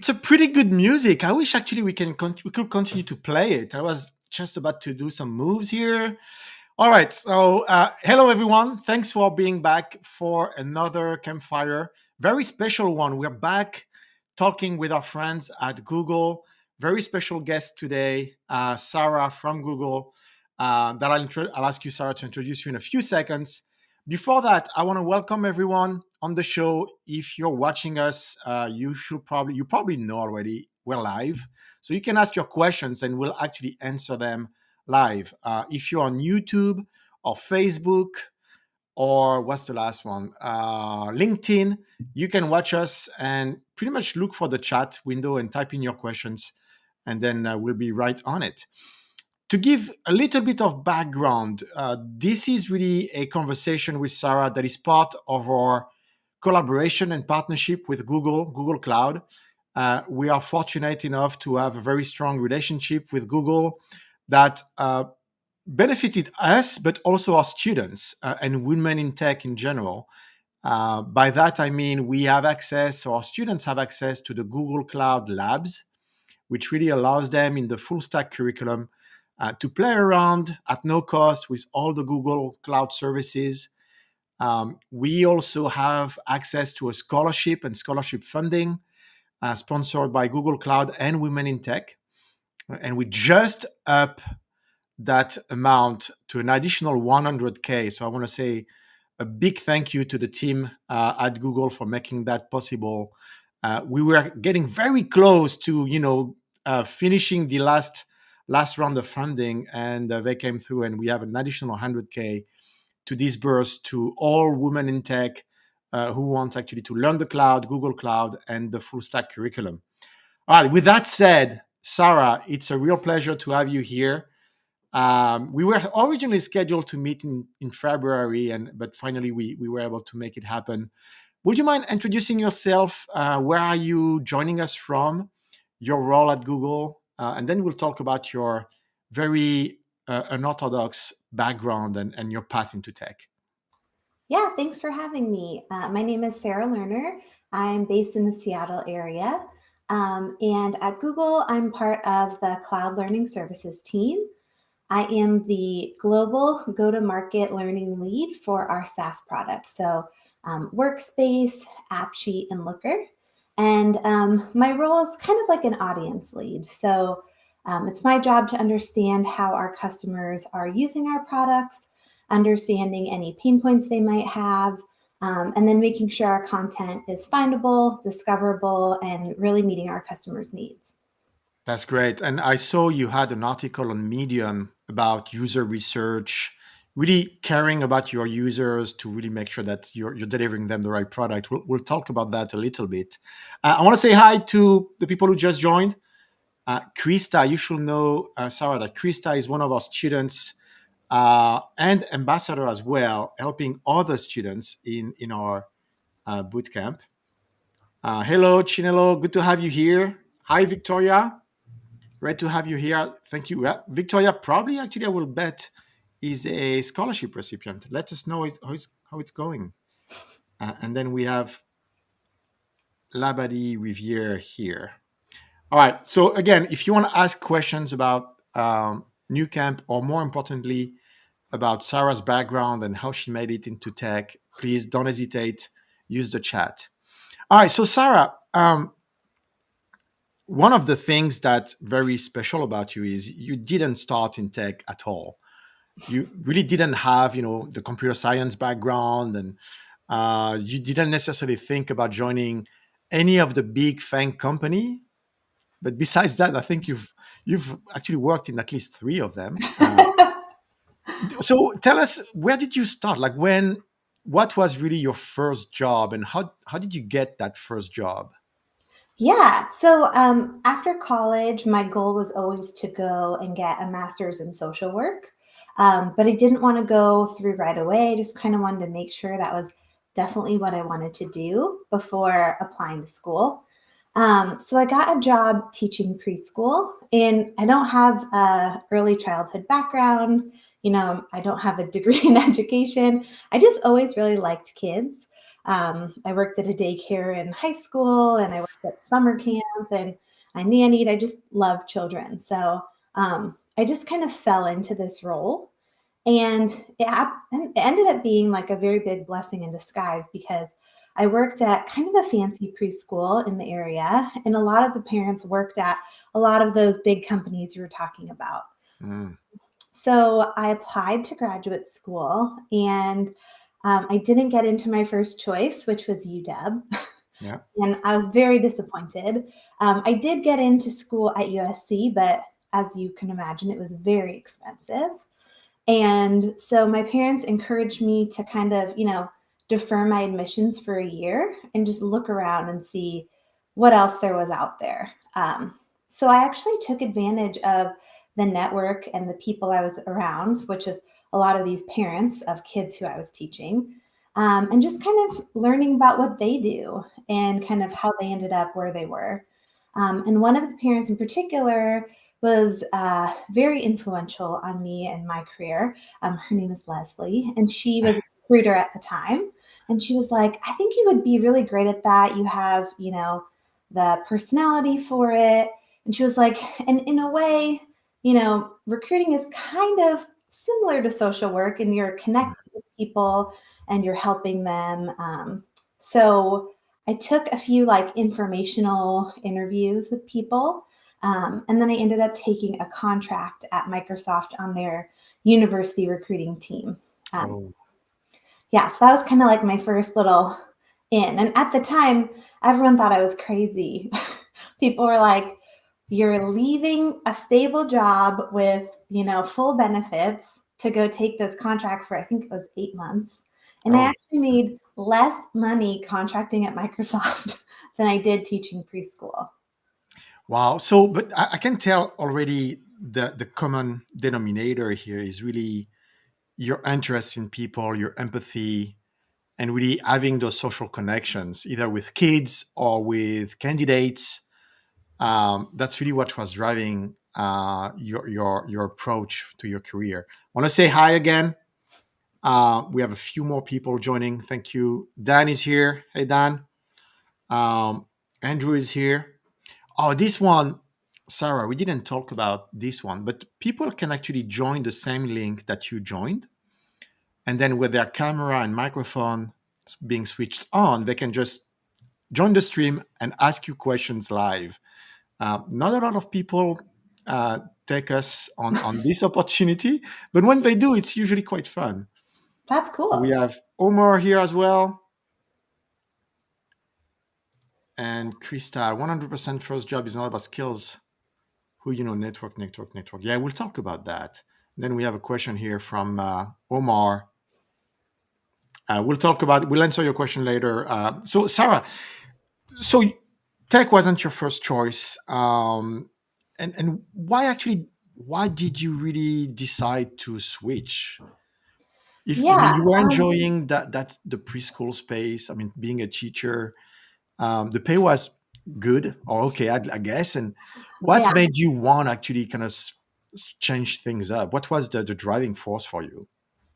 It's a pretty good music. I wish actually we could continue to play it. I was just about to do some moves here. All right. So, hello everyone. Thanks for being back for another Campfire. Very special one. We're back talking with our friends at Google. Very special guest today, Sara from Google. I'll ask you, Sara, to introduce you in a few seconds. Before that, I want to welcome everyone on the show. If you're watching us, you probably know already we're live, so you can ask your questions and we'll actually answer them live. If you're on YouTube or Facebook or what's the last one? LinkedIn, you can watch us and pretty much look for the chat window and type in your questions, and then we'll be right on it. To give a little bit of background, this is really a conversation with Sara that is part of our collaboration and partnership with Google Cloud. We are fortunate enough to have a very strong relationship with Google that benefited us, but also our students and women in tech in general. By that, I mean our students have access to the Google Cloud Labs, which really allows them in the full stack curriculum to play around at no cost with all the Google Cloud services. We also have access to a scholarship and scholarship funding sponsored by Google Cloud and Women in Tech. And we just up that amount to an additional 100K. So I want to say a big thank you to the team at Google for making that possible. We were getting very close to, finishing the last round of funding, and they came through, and we have an additional 100K to disburse to all women in tech who want actually to learn the cloud, Google Cloud, and the full stack curriculum. All right, with that said, Sara, it's a real pleasure to have you here. We were originally scheduled to meet in February, but finally we were able to make it happen. Would you mind introducing yourself? Where are you joining us from? Your role at Google? And then we'll talk about your very unorthodox background and your path into tech. Yeah, thanks for having me. My name is Sara Lerner. I'm based in the Seattle area. And at Google, I'm part of the Cloud Learning Services team. I am the global go-to-market learning lead for our SaaS products. So Workspace, AppSheet, and Looker. And my role is kind of like an audience lead. So it's my job to understand how our customers are using our products, understanding any pain points they might have, and then making sure our content is findable, discoverable, and really meeting our customers' needs. That's great. And I saw you had an article on Medium about user research, really caring about your users to really make sure that you're delivering them the right product. We'll talk about that a little bit. I want to say hi to the people who just joined. Krista, you should know, Sara, that Krista is one of our students and ambassador as well, helping other students in our bootcamp. Hello, Chinelo. Good to have you here. Hi, Victoria. Great to have you here. Thank you. Victoria, probably actually, I will bet, is a scholarship recipient. Let us know how it's going. And then we have Labadie Riviere here. All right. So again, if you want to ask questions about Nucamp, or more importantly, about Sara's background and how she made it into tech, please don't hesitate. Use the chat. All right. So Sara, one of the things that's very special about you is you didn't start in tech at all. You really didn't have, the computer science background, and you didn't necessarily think about joining any of the big FANG company. But besides that, I think you've actually worked in at least 3 of them. So tell us, where did you start? Like what was really your first job, and how did you get that first job? Yeah. So after college, my goal was always to go and get a master's in social work. But I didn't want to go through right away. I just kind of wanted to make sure that was definitely what I wanted to do before applying to school. So I got a job teaching preschool, and I don't have a early childhood background. I don't have a degree in education. I just always really liked kids. I worked at a daycare in high school, and I worked at summer camp, and I nannied. I just love children. So I just kind of fell into this role. And it ended up being like a very big blessing in disguise because I worked at kind of a fancy preschool in the area, and a lot of the parents worked at a lot of those big companies you were talking about. Mm, So I applied to graduate school, and I didn't get into my first choice, which was UW. yeah. And I was very disappointed. I did get into school at USC, but as you can imagine, it was very expensive. And so my parents encouraged me to kind of, defer my admissions for a year and just look around and see what else there was out there. So I actually took advantage of the network and the people I was around, which is a lot of these parents of kids who I was teaching, and just kind of learning about what they do and kind of how they ended up where they were. And one of the parents in particular was very influential on me and my career. Her name is Leslie, and she was a recruiter at the time. And she was like, I think you would be really great at that. You have, the personality for it. And she was like, and in a way, recruiting is kind of similar to social work, and you're connecting with people and you're helping them. So I took a few like informational interviews with people. And then I ended up taking a contract at Microsoft on their university recruiting team. Um, Oh, yeah, so that was kind of like my first little in. And at the time, everyone thought I was crazy. People were like, you're leaving a stable job with, full benefits to go take this contract for, I think it was 8 months. And I oh, actually made less money contracting at Microsoft than I did teaching preschool. wow. So, but I can tell already the common denominator here is really your interest in people, your empathy, and really having those social connections, either with kids or with candidates. That's really what was driving your approach to your career. I want to say hi again. We have a few more people joining. Thank you. Dan is here. Hey, Dan. Um, Andrew is here. Oh, this one, Sarah, we didn't talk about this one, but people can actually join the same link that you joined. And then with their camera and microphone being switched on, they can just join the stream and ask you questions live. Not a lot of people take us on this opportunity, but when they do, it's usually quite fun. That's We cool. have Omar here as well, and Krista. 100% first job is not about skills. Who network. Yeah, we'll talk about that. Then we have a question here from Omar. We'll answer your question later. So Sarah, so tech wasn't your first choice, and why did you really decide to switch? If I mean Yeah. you were enjoying that the preschool space, I mean being a teacher, the pay was good or okay, I guess. And what Yeah. made you want to actually kind of change things up? What was the driving force for you?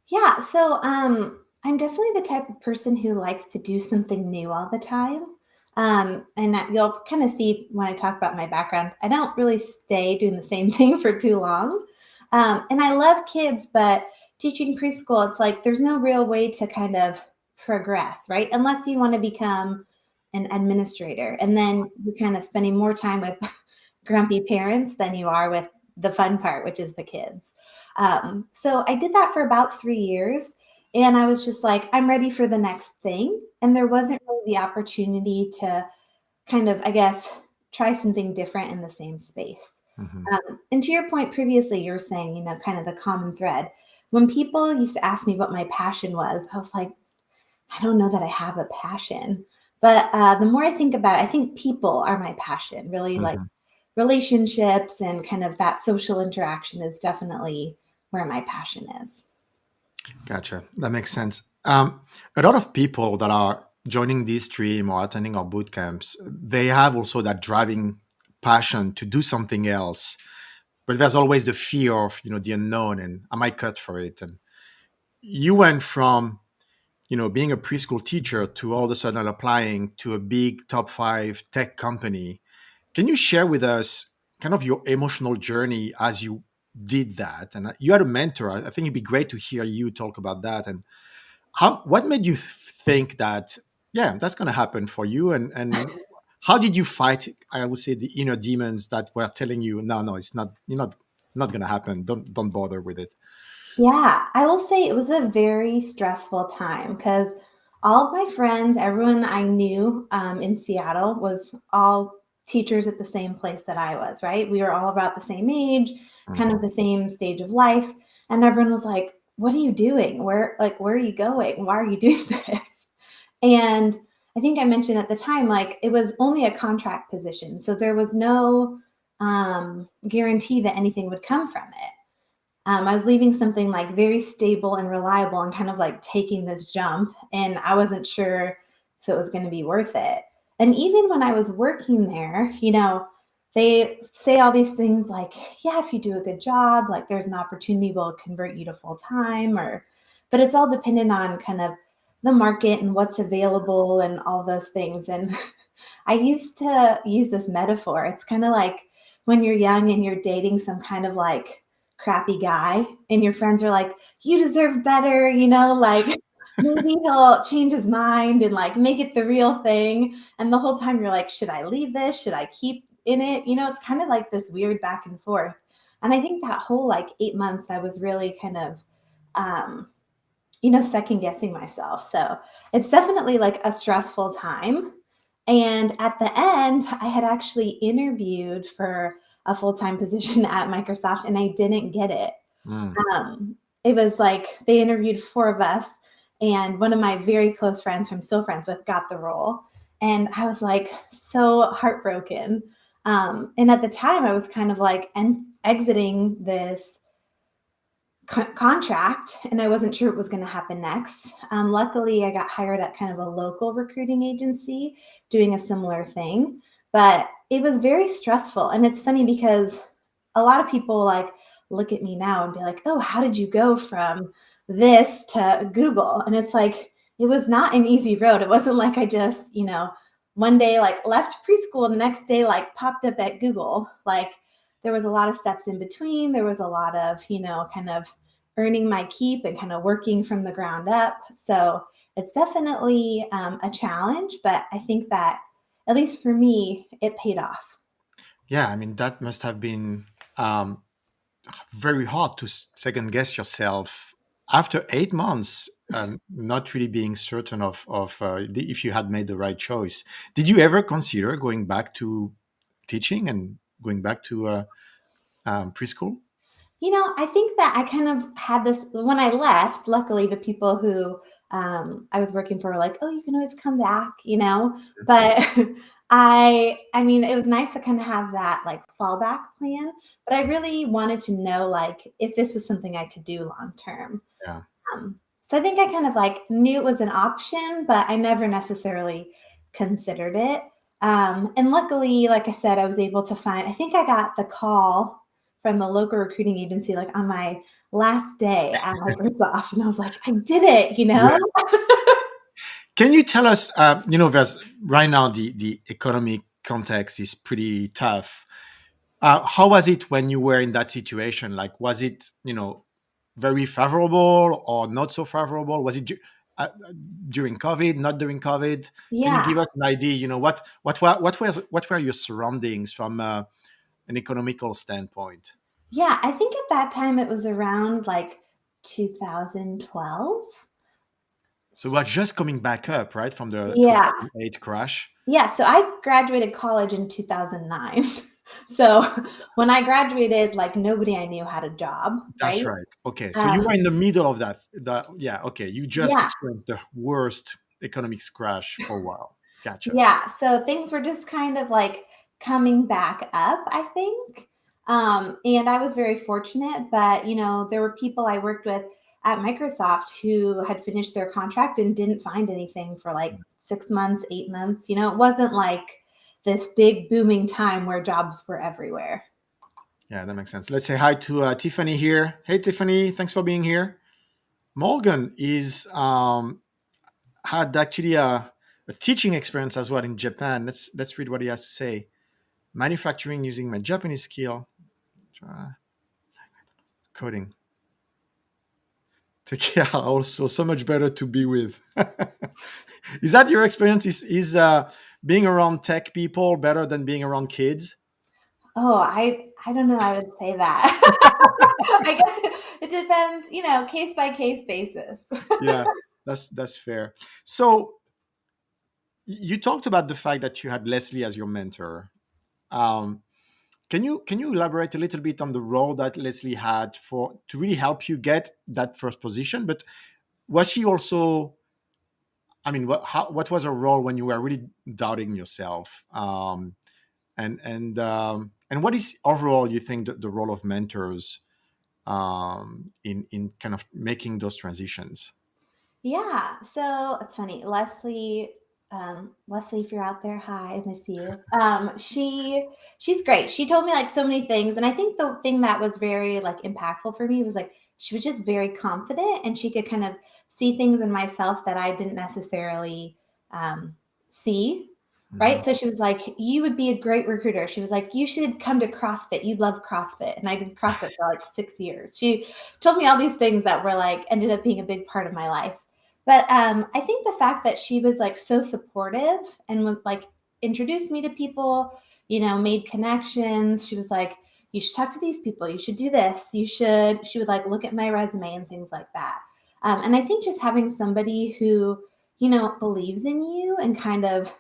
Yeah. So I'm definitely the type of person who likes to do something new all the time. And that you'll kind of see when I talk about my background. I don't really stay doing the same thing for too long. And I love kids, but teaching preschool, it's like there's no real way to kind of progress, right? Unless you want to become an administrator. And then you're kind of spending more time with grumpy parents than you are with the fun part, which is the kids. So I did that for about 3 years. And I was just like, I'm ready for the next thing. And there wasn't really the opportunity to kind of, I guess, try something different in the same space. Hmm. And to your point previously, you were saying, kind of the common thread. When people used to ask me what my passion was, I was like, I don't know that I have a passion. But the more I think about it, I think people are my passion, really like Hmm. relationships and kind of that social interaction is definitely where my passion is. Gotcha. That makes sense. A lot of people that are joining this stream or attending our boot camps, they have also that driving passion to do something else. But there's always the fear of the unknown and am I cut for it? And you went from being a preschool teacher to all of a sudden applying to a big top five tech company. Can you share with us kind of your emotional journey as you did that? And you had a mentor. I think it'd be great to hear you talk about that. And what made you think that, yeah, that's going to happen for you? And how did you fight, I would say, the inner demons that were telling you, no, no, it's not, not going to happen. Don't bother with it. Yeah, I will say it was a very stressful time because all of my friends, everyone I knew in Seattle was all teachers at the same place that I was, right? We were all about the same age, kind of Mhm. the same stage of life. And everyone was like, what are you doing? Where are you going? Why are you doing this? And I think I mentioned at the time, like it was only a contract position. So there was no guarantee that anything would come from it. I was leaving something like very stable and reliable and kind of like taking this jump, and I wasn't sure if it was going to be worth it. And even when I was working there, they say all these things like, yeah, if you do a good job, like there's an opportunity we'll convert you to full time, but it's all dependent on kind of the market and what's available and all those things. And I used to use this metaphor. It's kind of like when you're young and you're dating some kind of like crappy guy, and your friends are like, you deserve better, like maybe he'll change his mind and like make it the real thing. And the whole time you're like, should I leave this? Should I keep in it? It's kind of like this weird back and forth. And I think that whole like 8 months, I was really kind of, um, second guessing myself. So it's definitely like a stressful time. And at the end, I had actually interviewed for a full time position at Microsoft and I didn't get it. Mm. It was like they interviewed four of us, and one of my very close friends who I'm still friends with got the role. And I was like so heartbroken. And at the time, I was kind of like exiting this contract and I wasn't sure what was going to happen next. Luckily, I got hired at kind of a local recruiting agency doing a similar thing, but it was very stressful. And it's funny because a lot of people like look at me now and be like, oh, how did you go from this to Google? And it's like, it was not an easy road. It wasn't like I just, one day like left preschool and the next day like popped up at Google. Like there was a lot of steps in between. There was a lot of, kind of earning my keep and kind of working from the ground up. So it's definitely a challenge, but I think that at least for me, it paid off. Yeah, I mean, that must have been um, very hard to second guess yourself after 8 months, not really being certain of if you had made the right choice. Did you ever consider going back to teaching and going back to preschool? I think that I kind of had this when I left. Luckily, the people who I was working for were like, "Oh, you can always come back," But I mean, it was nice to kind of have that like fallback plan. But I really wanted to know like if this was something I could do long term. Yeah. So I think I kind of like knew it was an option, but I never necessarily considered it. And luckily, like I said, I was able to find, I think I got the call from the local recruiting agency like on my last day at Microsoft. And I was like, I did it, Yes. Can you tell us, there's right now the economic context is pretty tough. How was it when you were in that situation? Like, was it, very favorable or not so favorable? Was it during COVID, not during COVID? Can you Yeah. give us an idea? What were your surroundings from an economical standpoint? Yeah. I think at that time it was around like 2012. So we're just coming back up, right, from the Yeah. 2008 crash. Yeah, so I graduated college in 2009. So when I graduated, like nobody I knew had a job, That's right? right. Okay, so you Um, were in the middle of that. Yeah. Okay, you just yeah, experienced the worst economic crash for a while. Gotcha. yeah. So things were just kind of like coming back up, I think. And I was very fortunate, but there were people I worked with at Microsoft who had finished their contract and didn't find anything for like 6 months, 8 months. It wasn't like this big booming time where jobs were everywhere. Yeah, that makes sense. Let's say hi to Tiffany here. Hey, Tiffany, thanks for being here. Morgan is had actually a teaching experience as well in Japan. Let's read what he has to say. Manufacturing using my Japanese skill, coding. Take care. Also, so much better to be with. Is that your experience? Is being around tech people better than being around kids? Oh, I don't know. I would say that. I guess it depends, case by case basis. Yeah, that's fair. So you talked about the fact that you had Leslie as your mentor. Um, can you elaborate a little bit on the role that Leslie had for to really help you get that first position? But was she also? I mean, what was her role when you were really doubting yourself? And what is overall you think the role of mentors in kind of making those transitions? Yeah, so it's funny. Leslie, if you're out there, hi, I miss you. She's great. She told me like so many things, and I think the thing that was very like impactful for me was like she was just very confident, and she could kind of see things in myself that I didn't necessarily see. Mhm. Right. So she was like, you would be a great recruiter. She was like, you should come to CrossFit. You'd love CrossFit. And I did CrossFit for like 6 years. She told me all these things that were like ended up being a big part of my life. But I think the fact that she was like so supportive and would like introduce me to people, made connections. She was like, you should talk to these people. You should do this. She would like look at my resume and things like that. And I think just having somebody who, believes in you and kind of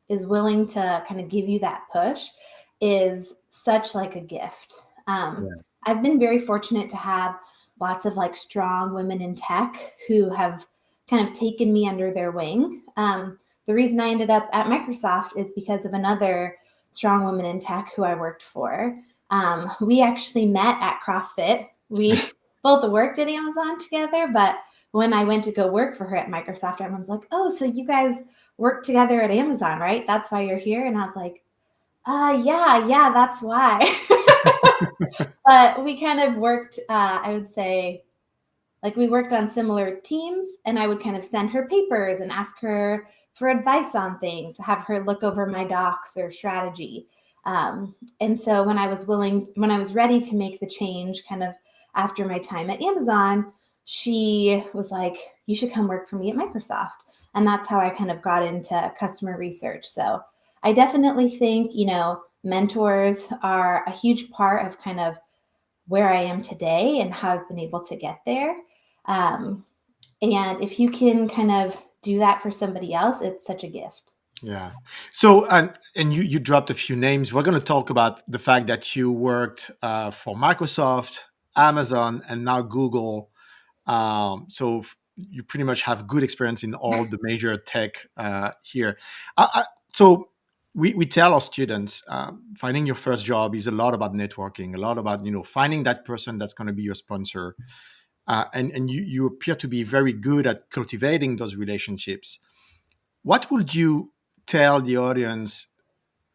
is willing to kind of give you that push is such like a gift. Yeah. I've been very fortunate to have lots of like strong women in tech who have kind of taken me under their wing. The reason I ended up at Microsoft is because of another strong woman in tech who I worked for. We actually met at CrossFit. We both worked at Amazon together, but when I went to go work for her at Microsoft, everyone's like, oh, so you guys work together at Amazon, right? That's why you're here. And I was like, yeah, that's why. But we kind of worked, I would say, like we worked on similar teams, and I would kind of send her papers and ask her for advice on things, have her look over my docs or strategy. And so when I was ready to make the change, kind of after my time at Amazon, she was like, you should come work for me at Microsoft. And that's how I kind of got into customer research. So I definitely think, mentors are a huge part of kind of where I am today and how I've been able to get there. Um, and if you can kind of do that for somebody else, it's such a gift. Yeah. So, and you dropped a few names. We're going to talk about the fact that you worked for Microsoft, Amazon, and now Google. You pretty much have good experience in all the major tech here. So we tell our students finding your first job is a lot about networking, a lot about finding that person that's going to be your sponsor, and you appear to be very good at cultivating those relationships. What would you tell the audience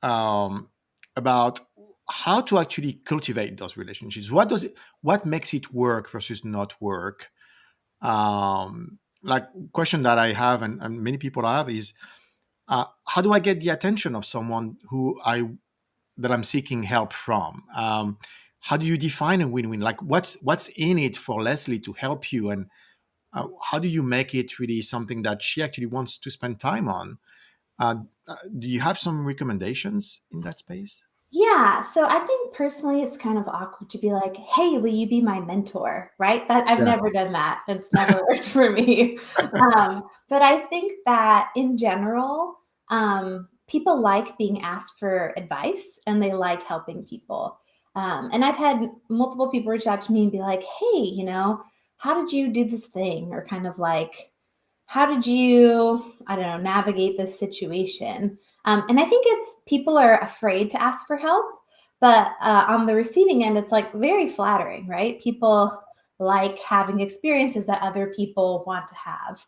about how to actually cultivate those relationships? What makes it work versus not work? Like question that I have and many people have is how do I get the attention of someone that I'm seeking help from? How do you define a win-win? Like what's in it for Leslie to help you, and how do you make it really something that she actually wants to spend time on? Uh, do you have some recommendations in that space? Yeah, so I think personally it's kind of awkward to be like, "Hey, will you be my mentor?" Right? That I've Yeah. never done that. It's never worked for me. But I think that in general, people like being asked for advice and they like helping people. And I've had multiple people reach out to me and be like, "Hey, how did you do this thing?" Or kind of like, how did you, I don't know, navigate this situation? And I think it's people are afraid to ask for help, but on the receiving end, it's like very flattering, right? People like having experiences that other people want to have.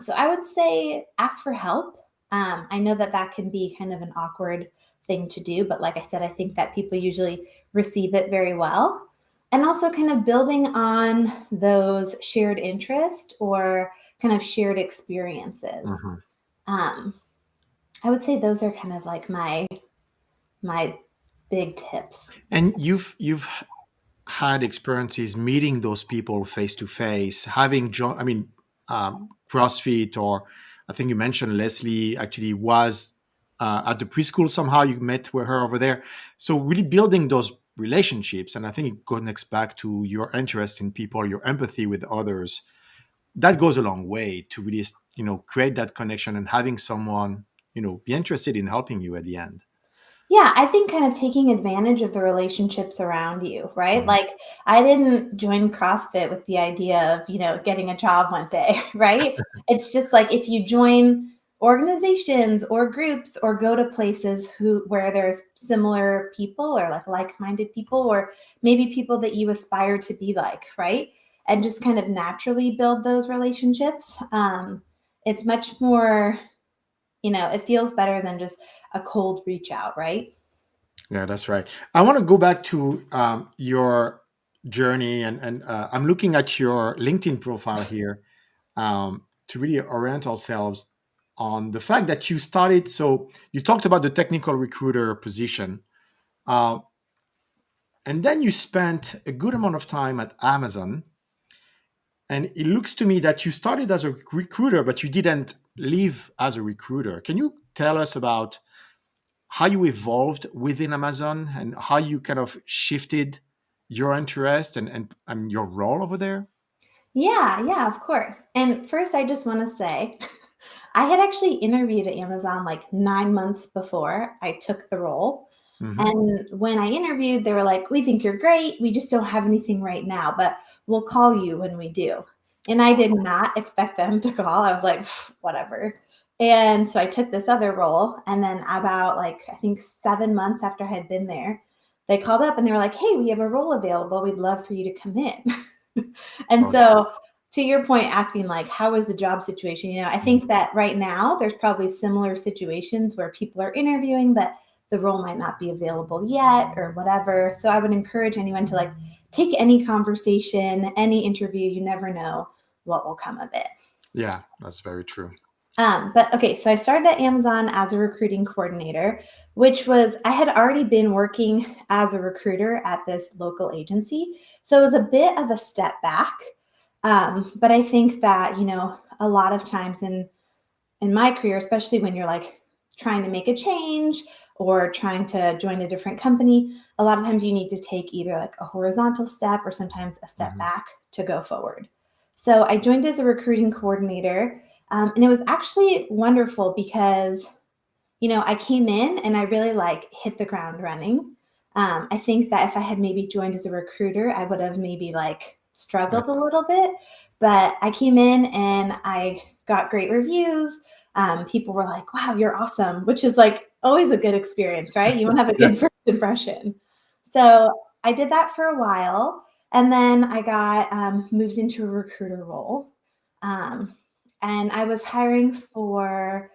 So I would say ask for help. I know that that can be kind of an awkward thing to do, but like I said, I think that people usually receive it very well. And also kind of building on those shared interest or kind of shared experiences. Mhm. Um, I would say those are kind of like my big tips. And you've had experiences meeting those people face to face, having I mean, CrossFit, or I think you mentioned Leslie actually was at the preschool. Somehow you met with her over there. So really building those relationships, and I think it connects back to your interest in people, your empathy with others. That goes a long way to really, create that connection and having someone, be interested in helping you at the end. Yeah, I think kind of taking advantage of the relationships around you, right? Mhm. Like I didn't join CrossFit with the idea of, getting a job one day, right? It's just like if you join organizations or groups or go to places where there's similar people or like-minded people or maybe people that you aspire to be like, right? And just kind of naturally build those relationships. It's much more, it feels better than just a cold reach out, right? Yeah, that's right. I want to go back to your journey, and I'm looking at your LinkedIn profile here, to really orient ourselves on the fact that you started. So you talked about the technical recruiter position, uh, and then you spent a good amount of time at Amazon. And it looks to me that you started as a recruiter, but you didn't live as a recruiter. Can you tell us about how you evolved within Amazon and how you kind of shifted your interest and your role over there? Yeah, yeah, of course. And first, I just want to say, I had actually interviewed at Amazon like 9 months before I took the role. Hmm. And when I interviewed, they were like, "We think you're great. We just don't have anything right now, but we'll call you when we do." And I did not expect them to call. I was like, "Pff, whatever." And so I took this other role. And then, about like, I think 7 months after I had been there, they called up and they were like, "Hey, we have a role available. We'd love for you to come in." And Oh, so, to your point, asking like, how is the job situation? I mm, think that right now there's probably similar situations where people are interviewing, but the role might not be available yet or whatever. So I would encourage anyone to like take any conversation, any interview. You never know what will come of it. yeah, that's very true. But okay, so I started at Amazon as a recruiting coordinator, which was, I had already been working as a recruiter at this local agency. So it was a bit of a step back. But I think that, a lot of times in my career, especially when you're like trying to make a change or trying to join a different company, a lot of times you need to take either like a horizontal step or sometimes a step Hmm. back to go forward. So I joined as a recruiting coordinator, and it was actually wonderful because, I came in and I really like hit the ground running. I think that if I had maybe joined as a recruiter, I would have maybe like Yeah. struggled a little bit. But I came in and I got great reviews. People were like, "Wow, you're awesome," which is like always a good experience, right? You want to have a Yeah. good first impression. So I did that for a while. And then I got moved into a recruiter role. Um, and I was hiring for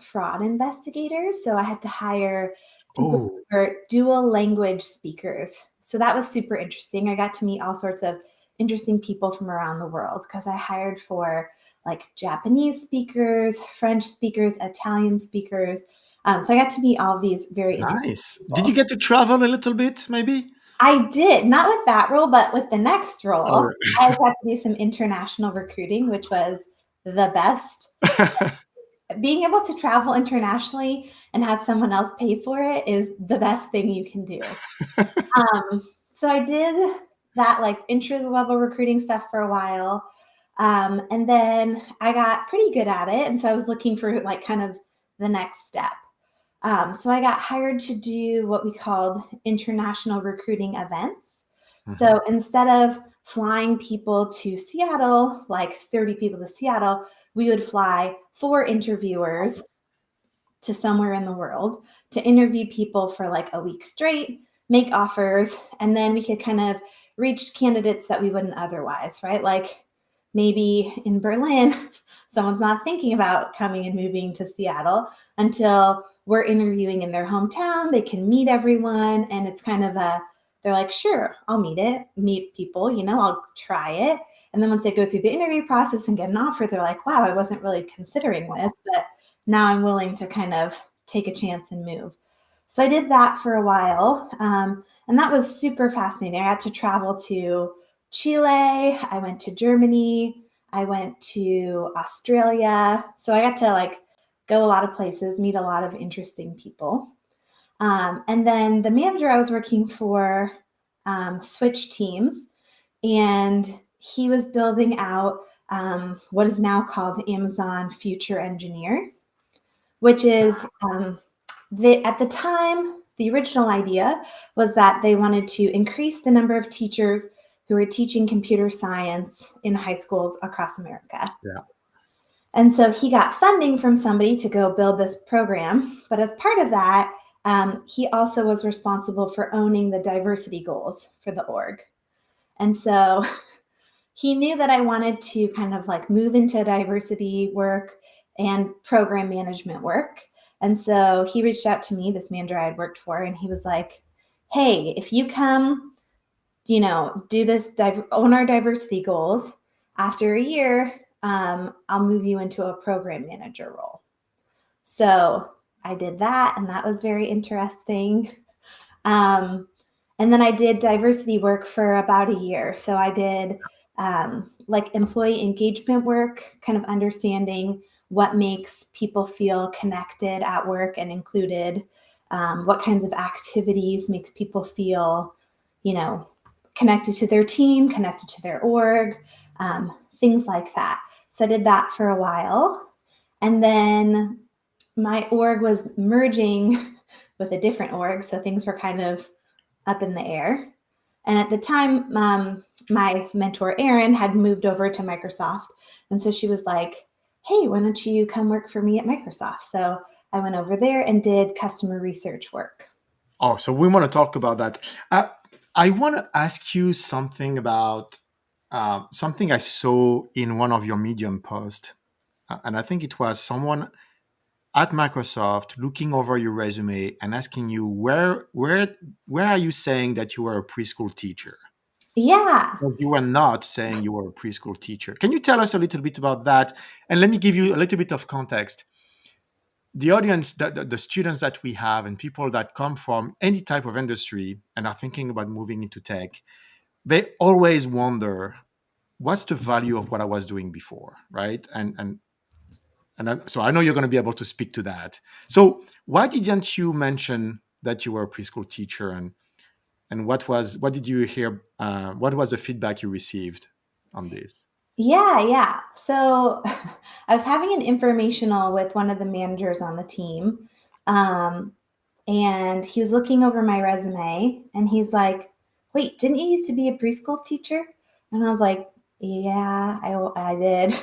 fraud investigators. So I had to hire people Oh, who were dual language speakers. So that was super interesting. I got to meet all sorts of interesting people from around the world because I hired for like Japanese speakers, French speakers, Italian speakers. So I got to meet all these very interesting nice. Did you people. get to travel a little bit, maybe? I did, not with that role, but with the next Oh, role, I got to do some international recruiting, which was the best. Being able to travel internationally and have someone else pay for it is the best thing you can do. So I did that like entry level recruiting stuff for a while. And then I got pretty good at it. And so I was looking for like kind of the next step. So I got hired to do what we called international recruiting events. Mhm. So instead of flying people to Seattle, like 30 people to Seattle, we would fly 4 interviewers to somewhere in the world to interview people for like a week straight, make offers, and then we could kind of reach candidates that we wouldn't otherwise, right? Like maybe in Berlin, someone's not thinking about coming and moving to Seattle until we're interviewing in their hometown. They can meet everyone, and it's kind of they're like, sure, I'll meet people, I'll try it. And then once they go through the interview process and get an offer, they're like, wow, I wasn't really considering this, but now I'm willing to kind of take a chance and move. So I did that for a while. And that was super fascinating. I got to travel to Chile. I went to Germany. I went to Australia. So I got to like go a lot of places, meet a lot of interesting people. And then the manager I was working for switched teams, and he was building out what is now called Amazon Future Engineer, which is at the time, the original idea was that they wanted to increase the number of teachers who were teaching computer science in high schools across America. Yeah. And so he got funding from somebody to go build this program. But as part of that, he also was responsible for owning the diversity goals for the org. And so he knew that I wanted to kind of like move into diversity work and program management work. And so he reached out to me, this manager I had worked for, and he was like, hey, if you come, do this, own our diversity goals, after a year, I'll move you into a program manager role. So I did that, and that was very interesting. And then I did diversity work for about a year. So I did like employee engagement work, kind of understanding what makes people feel connected at work and included, what kinds of activities makes people feel, connected to their team, connected to their org, things like that. So I did that for a while. And then my org was merging with a different org. So things were kind of up in the air. And at the time, my mentor, Erin, had moved over to Microsoft. And so she was like, hey, why don't you come work for me at Microsoft? So I went over there and did customer research work. Oh, so we want to talk about that. I want to ask you something about something I saw in one of your Medium posts. And I think it was someone at Microsoft looking over your resume and asking you where are you saying that you were a preschool teacher? Yeah. Because you were not saying you were a preschool teacher. Can you tell us a little bit about that? And let me give you a little bit of context. The audience, the students that we have and people that come from any type of industry and are thinking about moving into tech, they always wonder, what's the value of what I was doing before, right? So I know you're going to be able to speak to that. So why didn't you mention that you were a preschool teacher, and what did you hear? What was the feedback you received on this? Yeah. So I was having an informational with one of the managers on the team. And he was looking over my resume, and he's like, wait, didn't you used to be a preschool teacher? And I was like, yeah, I did.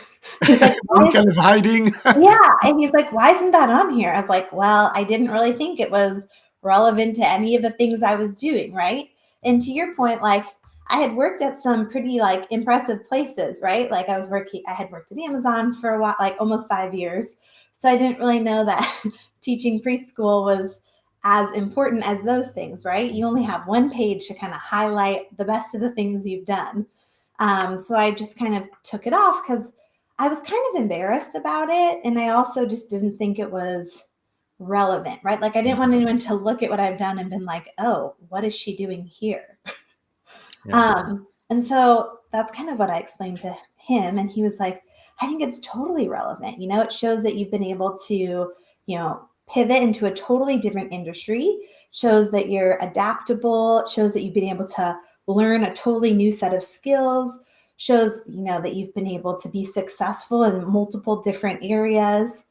He's like, Are why you is kind of hiding? Yeah. And he's like, why isn't that on here? I was like, well, I didn't really think it was relevant to any of the things I was doing. Right. And to your point, like I had worked at some pretty like impressive places, right? Like I had worked at Amazon for a while, like almost 5 years. So I didn't really know that teaching preschool was as important as those things, right? You only have one page to kind of highlight the best of the things you've done. So I just kind of took it off because I was kind of embarrassed about it. And I also just didn't think it was relevant, right? Like I didn't want anyone to look at what I've done and been like, oh, what is she doing here? Yeah. And so that's kind of what I explained to him. And he was like, I think it's totally relevant. It shows that you've been able to, pivot into a totally different industry, shows that you're adaptable, shows that you've been able to learn a totally new set of skills, shows, that you've been able to be successful in multiple different areas.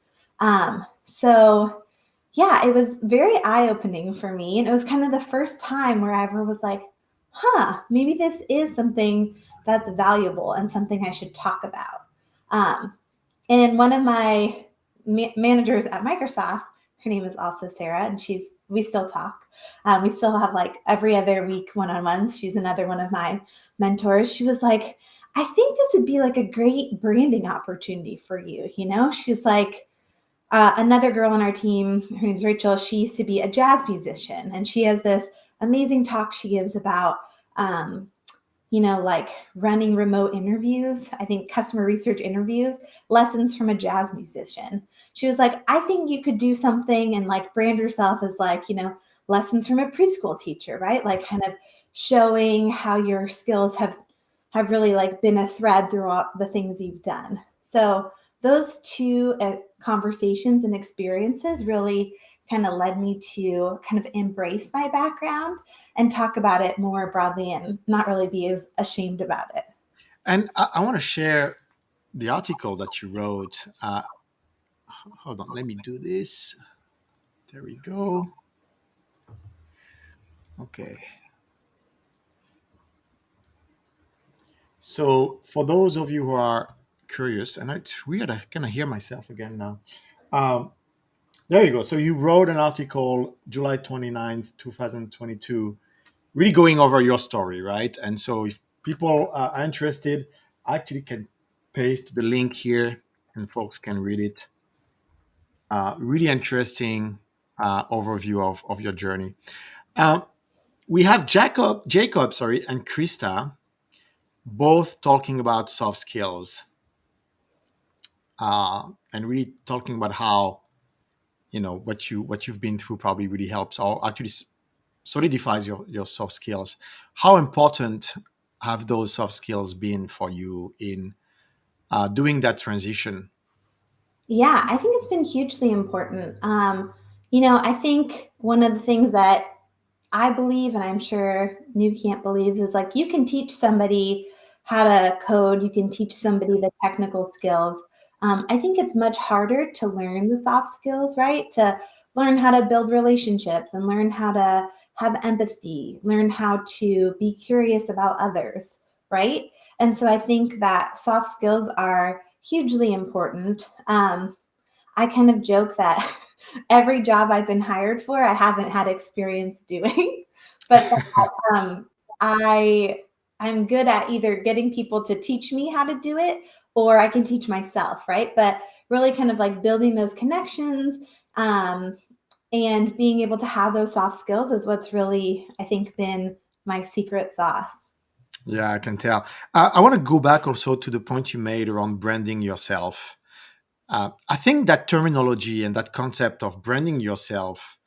So yeah, it was very eye-opening for me. And it was kind of the first time where I ever was like, maybe this is something that's valuable and something I should talk about. And one of my managers at Microsoft, her name is also Sarah, and we still talk. We still have like every other week one-on-ones. She's another one of my mentors. She was like, I think this would be like a great branding opportunity for you. She's like, another girl on our team, her name's Rachel. She used to be a jazz musician, and she has this amazing talk she gives about like running remote interviews, I think customer research interviews, lessons from a jazz musician. She was like, I think you could do something and like brand yourself as like, lessons from a preschool teacher, right? Like kind of showing how your skills have really like been a thread throughout the things you've done. So those two conversations and experiences really kind of led me to kind of embrace my background and talk about it more broadly and not really be as ashamed about it. And I want to share the article that you wrote. Hold on, let me do this. There we go. Okay. So, for those of you who are curious, and it's weird, I kind of hear myself again now. Um, there you go. So, you wrote an article July 29th, 2022, really going over your story, right? And so, if people are interested, I actually can paste the link here and folks can read it. Really interesting overview of your journey. Um, we have Jacob, sorry, and Krista both talking about soft skills and really talking about how what you've been through probably really helps or actually solidifies your soft skills. How important have those soft skills been for you in doing that transition? Yeah, I think it's been hugely important. I think one of the things that I believe, and I'm sure Nucamp believes, is like you can teach somebody how to code, you can teach somebody the technical skills. I think it's much harder to learn the soft skills, right? To learn how to build relationships and learn how to have empathy, learn how to be curious about others, right? And so I think that soft skills are hugely important. I kind of joke that every job I've been hired for, I haven't had experience doing, but um, I I'm good at either getting people to teach me how to do it, or I can teach myself, right? But really, kind of like building those connections um, and being able to have those soft skills is what's really, I think, been my secret sauce. Yeah, I can tell. I want to go back also to the point you made around branding yourself. I think that terminology and that concept of branding yourself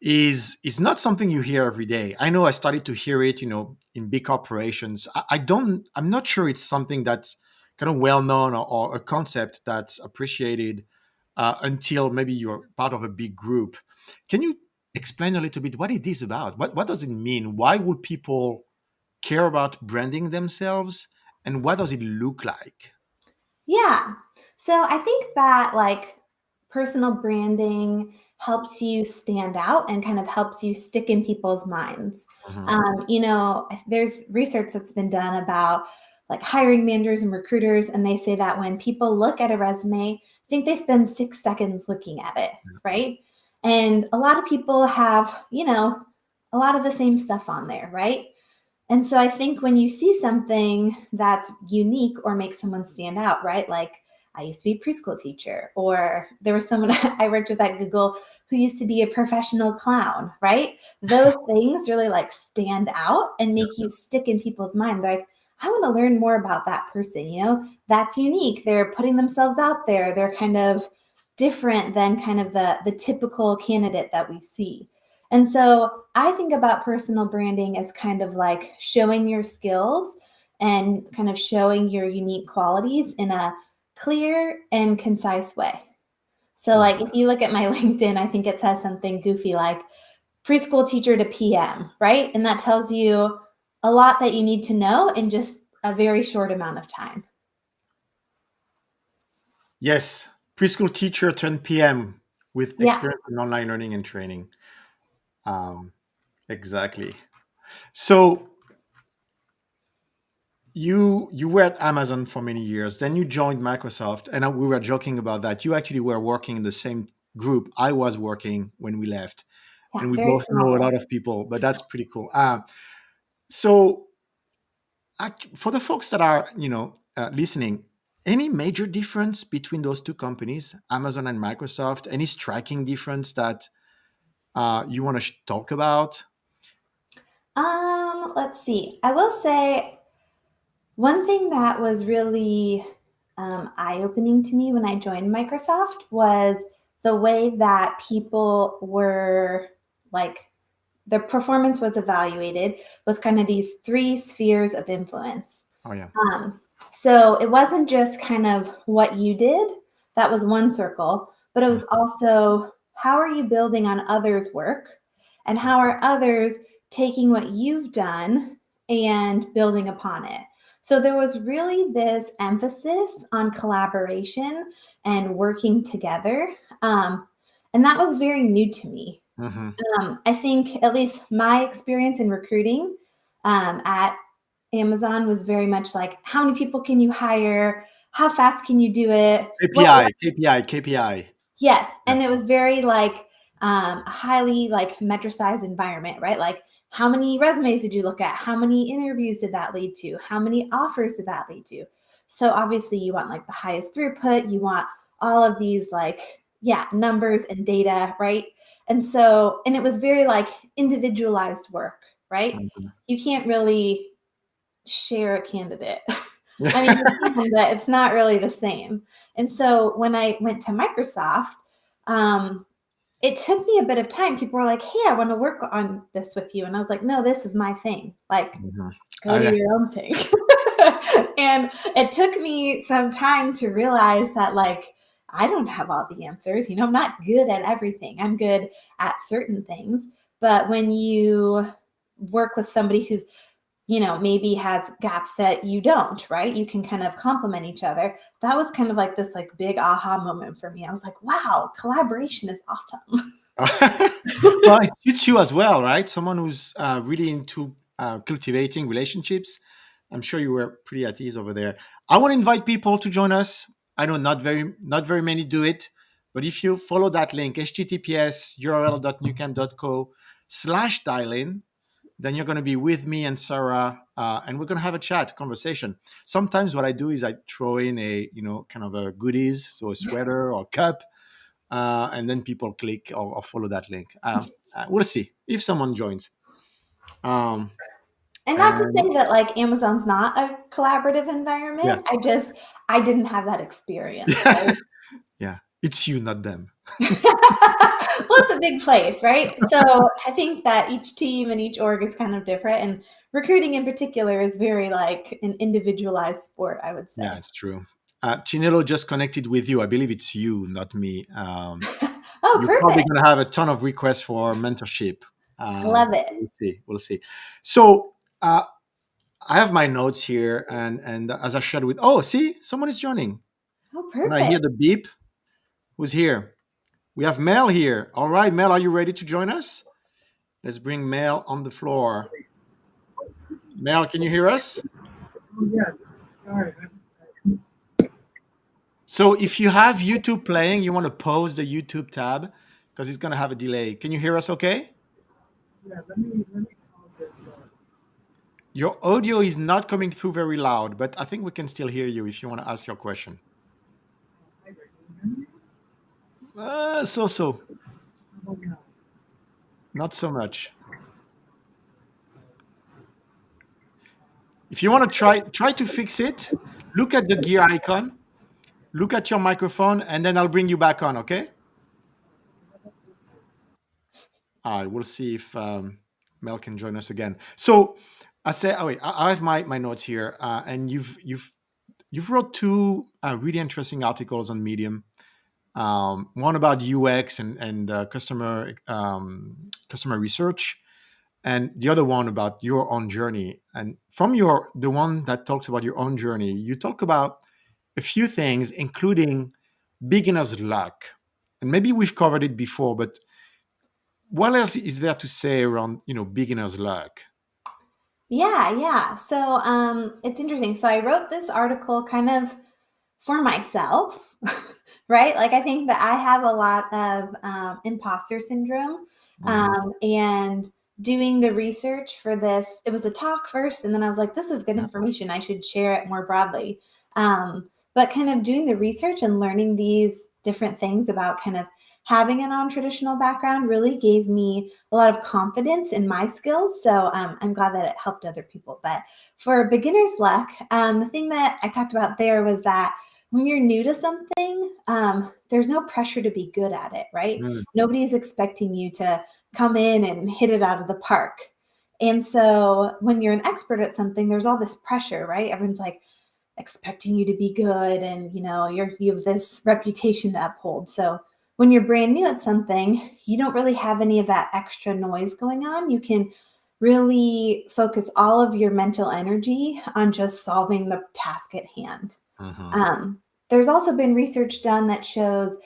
is not something you hear every day. I know I started to hear it, in big corporations. I'm not sure it's something that's kind of well known or a concept that's appreciated until maybe you're part of a big group. Can you explain a little bit what it is about? What does it mean? Why would people care about branding themselves? And what does it look like? Yeah. So I think that like personal branding helps you stand out and kind of helps you stick in people's minds. Mhm. There's research that's been done about like hiring managers and recruiters, and they say that when people look at a resume, I think they spend 6 seconds looking at it, right? And a lot of people have, a lot of the same stuff on there, right? And so I think when you see something that's unique or makes someone stand out, right? Like I used to be a preschool teacher, or there was someone I worked with at Google who used to be a professional clown, right? Those things really like stand out and make you stick in people's mind. They're like, I want to learn more about that person, that's unique. They're putting themselves out there. They're kind of different than kind of the typical candidate that we see. And so I think about personal branding as kind of like showing your skills and kind of showing your unique qualities in a clear and concise way. So, like, if you look at my LinkedIn, I think it says something goofy like preschool teacher to PM, right? And that tells you a lot that you need to know in just a very short amount of time. Yes, preschool teacher turned PM with Yeah. experience in online learning and training. Um, exactly. So you were at Amazon for many years, then you joined Microsoft, and we were joking about that. You actually were working in the same group I was working when we left, Yeah. and we Very both know a similar. lot of people. But that's pretty cool. So for the folks that are listening, any major difference between those two companies, Amazon and Microsoft? Any striking difference that you want to talk about? Let's see. I will say One thing that was really eye-opening to me when I joined Microsoft was the way that people were like their performance was evaluated was kind of these three spheres of influence. Oh yeah. Um, so it wasn't just kind of what you did, that was one circle, but it was also how are you building on others' work and how are others taking what you've done and building upon it. So there was really this emphasis on collaboration and working together. And that was very new to me. Mm-hmm. I think at least my experience in recruiting at Amazon was very much like, how many people can you hire? How fast can you do it? What? KPI. Yes, Yeah. and it was very like highly like metricized environment, right? Like, how many resumes did you look at? How many interviews did that lead to? How many offers did that lead to? So obviously, you want like the highest throughput. You want all of these like numbers and data, right? And so, and it was very like individualized work, right? Mhm. You can't really share a candidate. I mean, you can, but it's not really the same. And so when I went to Microsoft, um, it took me a bit of time. People were like, "Hey, I want to work on this with you," and I was like, "No, this is my thing. Like, Mhm. go do Yeah. your own thing." And it took me some time to realize that, like, I don't have all the answers. I'm not good at everything. I'm good at certain things. But when you work with somebody who's maybe has gaps that you don't, right? You can kind of complement each other. That was kind of like this like big aha moment for me. I was like, wow, collaboration is awesome. Well, it suits you as well, right? Someone who's really into cultivating relationships. I'm sure you were pretty at ease over there. I want to invite people to join us. I know not very many do it, but if you follow that link, https url.nucamp.co/dial-in, then you're going to be with me and Sarah, and we're going to have a chat, conversation. Sometimes what I do is I throw in a, kind of a goodies, so a sweater or cup, and then people click or follow that link. We'll see if someone joins. Um, And not to and say that like Amazon's not a collaborative yeah, environment. I didn't have that experience, right? yeah, it's you, not them. Well, it's a big place, right? So I think that each team and each org is kind of different. And recruiting in particular is very like an individualized sport, I would Yeah, say. it's true. Chinelo just connected with you. I believe it's you, not me. Oh, You're probably perfect. going to have a ton of requests for mentorship. I love it. We'll see. We'll see. So I have my notes here, and as I shared with, oh, see, someone is joining. Oh, When I hear perfect. the beep, who's here? We have Mel here. All right, Mel, are you ready to join us? Let's bring Mel on the floor. Mel, can you hear us? Oh, yes. Sorry. So if you have YouTube playing, you want to pause the YouTube tab because it's going to have a delay. Can you hear us okay? Yeah, let me pause this. Your audio is not coming through very loud, but I think we can still hear you if you want to ask your question. Hi there. Can you hear me? So. How about now? Not so much. So, If you want to try to fix it, look at the gear icon, look at your microphone, and then I'll bring you back on, okay? All right, we'll see if Mel can join us again. So I say, oh wait, I have my notes here, and you've wrote two really interesting articles on Medium. One about UX and customer research, and the other one about your own journey. And from the one that talks about your own journey, you talk about a few things, including beginner's luck. And maybe we've covered it before, but what else is there to say around beginner's luck? Yeah. So it's interesting. So I wrote this article kind of for myself, right? Like I think that I have a lot of imposter syndrome, Hmm. and doing the research for this, it was a talk first, and then I was like, this is good Yeah. information. I should share it more broadly. But kind of doing the research and learning these different things about kind of having a non-traditional background really gave me a lot of confidence in my skills. So I'm glad that it helped other people. But for beginner's luck, the thing that I talked about there was that when you're new to something, there's no pressure to be good at it, right? Mm, Nobody's expecting you to come in and hit it out of the park. And so when you're an expert at something, there's all this pressure, right? Everyone's like expecting you to be good, and you have this reputation to uphold. So when you're brand new at something, you don't really have any of that extra noise going on. You can really focus all of your mental energy on just solving the task at hand. mhm. Um, there's also been research done that shows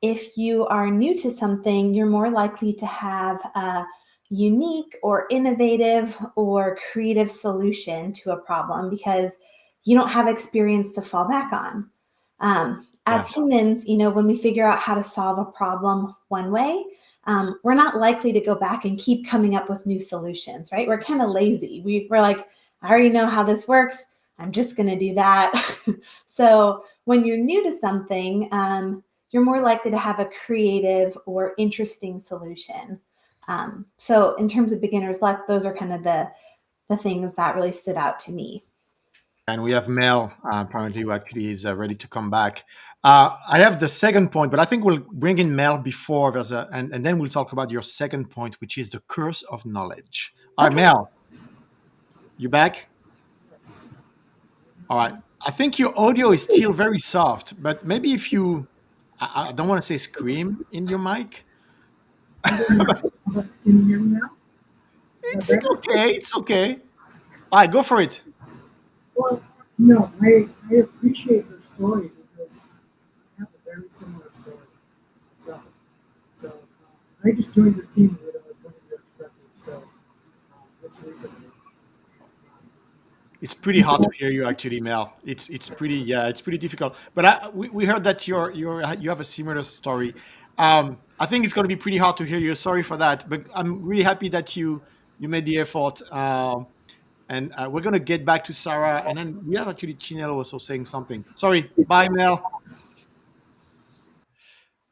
if you are new to something, you're more likely to have a unique or innovative or creative solution to a problem because you don't have experience to fall back on. Yeah. As humans, when we figure out how to solve a problem one way, we're not likely to go back and keep coming up with new solutions, right? We're kind of lazy. We're like, I already know how this works. I'm just going to do that. So when you're new to something, you're more likely to have a creative or interesting solution. So in terms of beginner's luck, those are kind of the things that really stood out to me. And we have Mel, apparently, who actually is ready to come back. I have the second point, but I think we'll bring in Mel before and then we'll talk about your second point, which is the curse of knowledge. All right, Okay. Mel, you back? Yes. All right. I think your audio is still very soft, but maybe if you, I don't want to say scream in your mic. How about now? Can you hear me now? Is that It's better? okay. It's okay. All right, go for it. Well, no, I appreciate your story because I have a very similar story myself. So I just joined your team with one of your instructors. So this recently. It's pretty hard to hear you, actually, Mel. It's pretty, yeah, it's pretty difficult. But we heard that you have a similar story. I think it's going to be pretty hard to hear you. Sorry for that, but I'm really happy that you made the effort. And we're going to get back to Sarah, and then we have actually Chinelo also saying something. Sorry, bye, Mel.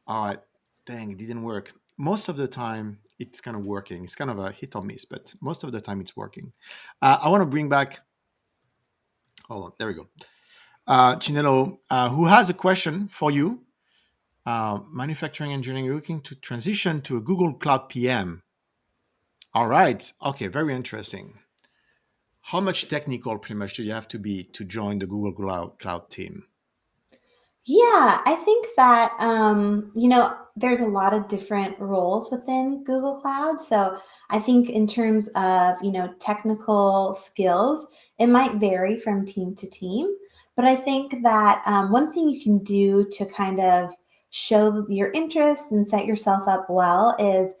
All right, dang, it didn't work. Most of the time, it's kind of working. It's kind of a hit or miss, but most of the time, it's working. I want to bring back. Hold on, there we go. Chinelo, who has a question for you. Manufacturing engineering looking to transition to a Google Cloud PM. All right. Okay. Very interesting. How much technical, pretty much, do you have to be to join the Google Cloud team? Yeah, I think that there's a lot of different roles within Google Cloud. So I think in terms of technical skills, it might vary from team to team. But I think that one thing you can do to kind of show your interest and set yourself up well is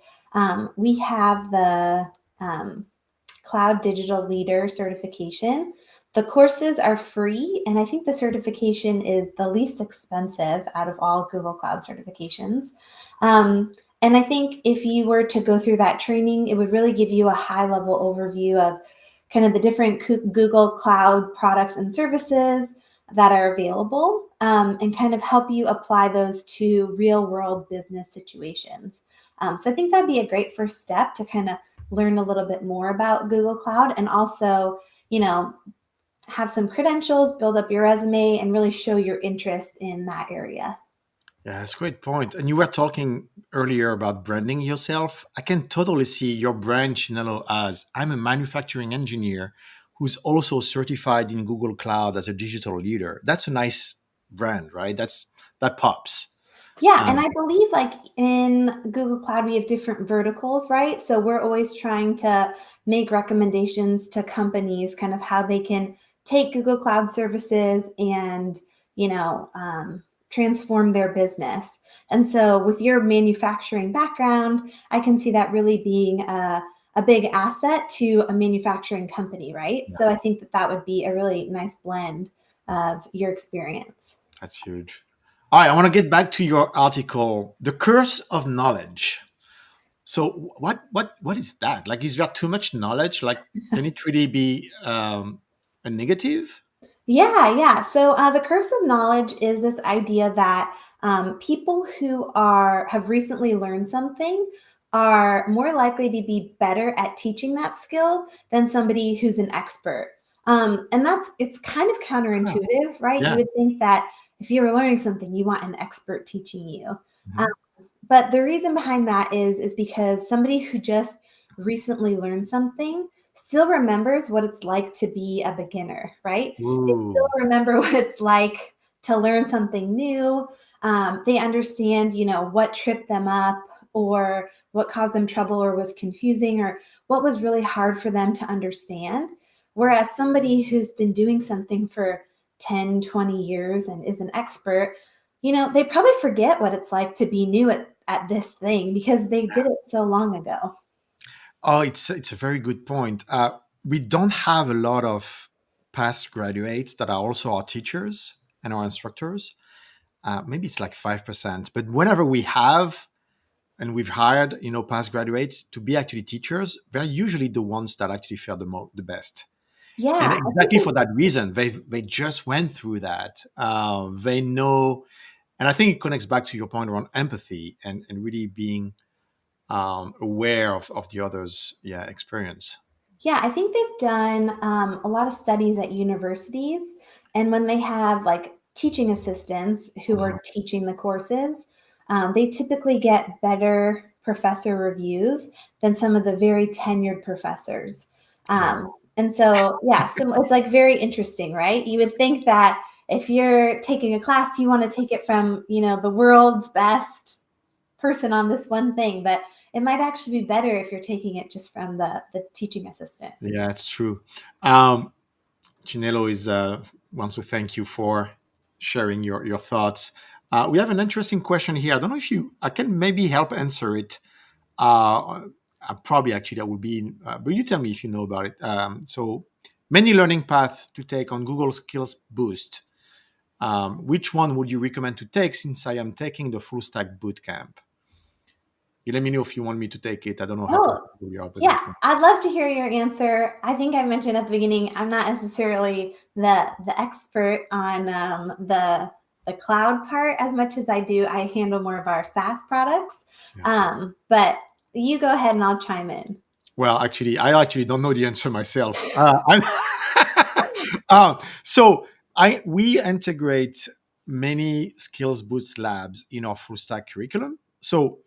we have the um, Cloud Digital Leader certification. The courses are free, and I think the certification is the least expensive out of all Google Cloud certifications. And I think if you were to go through that training, it would really give you a high level overview of kind of the different Google Cloud products and services that are available, and kind of help you apply those to real world business situations. So I think that'd be a great first step to kind of learn a little bit more about Google Cloud, and also, have some credentials, build up your resume, and really show your interest in that area. Yeah, that's a great point. And you were talking earlier about branding yourself. I can totally see your brand, Chinelo, as I'm a manufacturing engineer who's also certified in Google Cloud as a digital leader. That's a nice brand, right? That pops. Yeah, and Um, I believe like in Google Cloud, we have different verticals, right? So we're always trying to make recommendations to companies, kind of how they can take Google Cloud services and, transform their business. And so with your manufacturing background, I can see that really being a big asset to a manufacturing company, right? yeah, So I think that that would be a really nice blend of your experience. that's huge. All right, I want to get back to your article, "The Curse of Knowledge." So, what is that? Like, is there too much knowledge? Like, can it really be a negative? Yeah, yeah. So the curse of knowledge is this idea that people who have recently learned something are more likely to be better at teaching that skill than somebody who's an expert. And it's kind of Huh. counterintuitive, right? You Yeah. would think that if you were learning something, you want an expert teaching you. Um, Mhm. but the reason behind that is because somebody who just recently learned something still remembers what it's like to be a beginner, right? They still Ooh. remember what it's like to learn something new. They understand, what tripped them up or what caused them trouble or was confusing or what was really hard for them to understand. Whereas somebody who's been doing something for 10, 20 years and is an expert, they probably forget what it's like to be new at this thing because they did it so long ago. Oh, it's a very good point. We don't have a lot of past graduates that are also our teachers and our instructors. Maybe it's like 5%, but whenever we have and we've hired, past graduates to be actually teachers, they're usually the ones that actually fare the best. And Yeah, I think exactly for that reason, they just went through that. They know, and I think it connects back to your point around empathy and really being aware of the other's experience. Yeah, I think they've done a lot of studies at universities, and when they have like teaching assistants who Mhm. are teaching the courses, they typically get better professor reviews than some of the very tenured professors. Wow. And so, yeah, so it's like very interesting, right? You would think that if you're taking a class, you want to take it from, the world's best person on this one thing, but it might actually be better if you're taking it just from the teaching assistant. Yeah, it's true. Um, Chinelo is wants to thank you for sharing your thoughts. We have an interesting question here. I don't know if I can maybe help answer it. Probably actually that would be, but you tell me if you know about it. So many learning paths to take on Google Skills Boost. Which one would you recommend to take since I am taking the full stack bootcamp? You let me know if you want me to take it. I don't know how Oh, comfortable you are with yeah, that one. I'd love to hear your answer. I think I mentioned at the beginning, I'm not necessarily the expert on the cloud part as much as I do. I handle more of our SaaS products. Yeah. But you go ahead and I'll chime in. Well, actually, I actually don't know the answer myself. So we integrate many skills boost labs in our full stack curriculum. So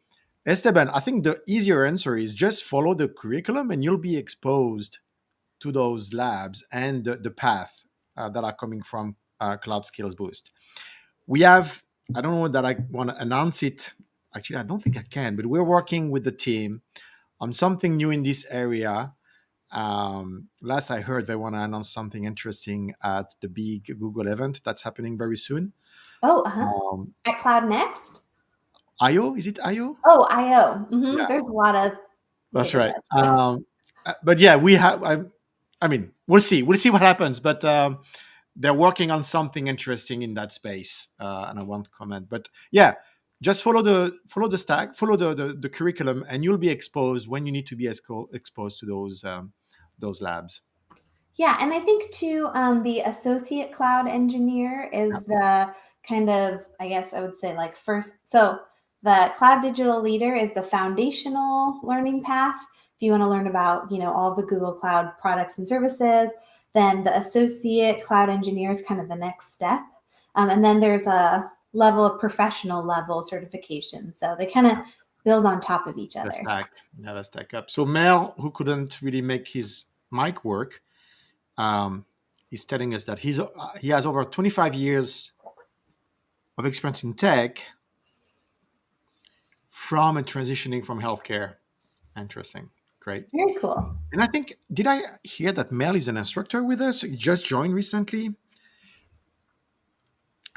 Esteban, I think the easier answer is just follow the curriculum and you'll be exposed to those labs and the path that are coming from Cloud Skills Boost. We have, I don't know that I want to announce it. Actually, I don't think I can, but we're working with the team on something new in this area. Last I heard, they want to announce something interesting at the big Google event that's happening very soon. Oh, uh-huh. Um, At Cloud Next? IO, is it IO? Oh, IO. Yeah, There's a lot of, that's yeah. right. But yeah, we have. I mean, we'll see. We'll see what happens. But they're working on something interesting in that space, and I won't comment. But yeah, just follow the stack, follow the curriculum, and you'll be exposed when you need to be exposed to those labs. Yeah, and I think too, the associate cloud engineer Yeah, is the kind of, I guess I would say like first. So the cloud digital leader is the foundational learning path. If you want to learn about, all the Google Cloud products and services, then the associate cloud engineer is kind of the next step. And then there's a level of professional level certification. So they kind of build on top of each the other. stack, yeah, the stack up. So Mel, who couldn't really make his mic work, um, he's telling us that he has over 25 years of experience in tech from and transitioning from healthcare. Interesting. Great. Very cool. And I think, did I hear that Mel is an instructor with us? He just joined recently.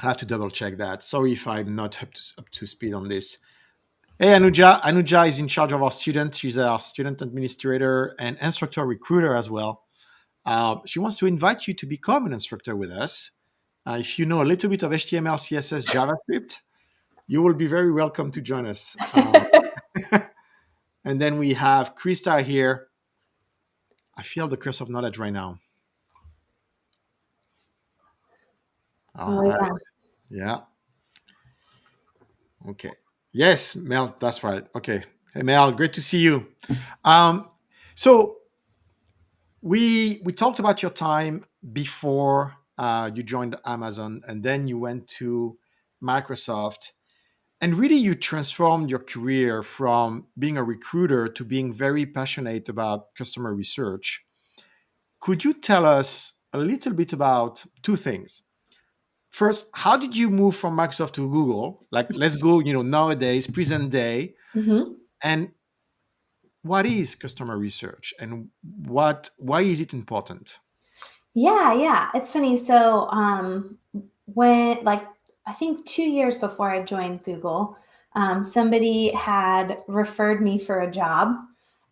I have to double check that. Sorry if I'm not up to speed on this. Hey, Anuja. Anuja is in charge of our student. She's our student administrator and instructor recruiter as well. She wants to invite you to become an instructor with us. If you know a little bit of HTML, CSS, JavaScript, you will be very welcome to join us. And then we have Krista here. I feel the curse of knowledge right now. All Oh, right. yeah. Yeah. Okay. Yes, Mel, that's right. Okay. Hey, Mel, great to see you. Um, so we talked about your time before you joined Amazon, and then you went to Microsoft, and really you transformed your career from being a recruiter to being very passionate about customer research. Could you tell us a little bit about two things? First, how did you move from Microsoft to Google? Like, let's go, nowadays, present day, Mhm. and what is customer research, and why is it important? Yeah, yeah. It's funny. So, when like I think 2 years before I joined Google, somebody had referred me for a job,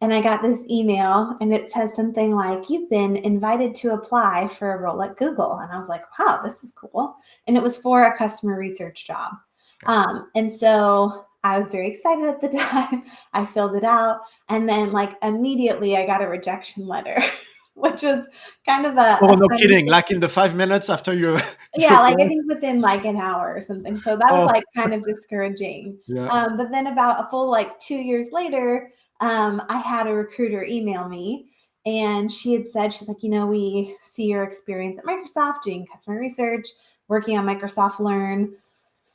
and I got this email, and it says something like, "You've been invited to apply for a role at Google." And I was like, "Wow, this is cool!" And it was for a customer research job. Okay. And so I was very excited at the time. I filled it out, and then like immediately I got a rejection letter, which was kind of Oh, a no funny kidding! thing. Like in the 5 minutes after you you Yeah, like I apply? think within like an hour or something. So that was Oh, like kind of discouraging. yeah. But then about a full like 2 years later, I had a recruiter email me, and she had said, she's like, we see your experience at Microsoft doing customer research, working on Microsoft Learn.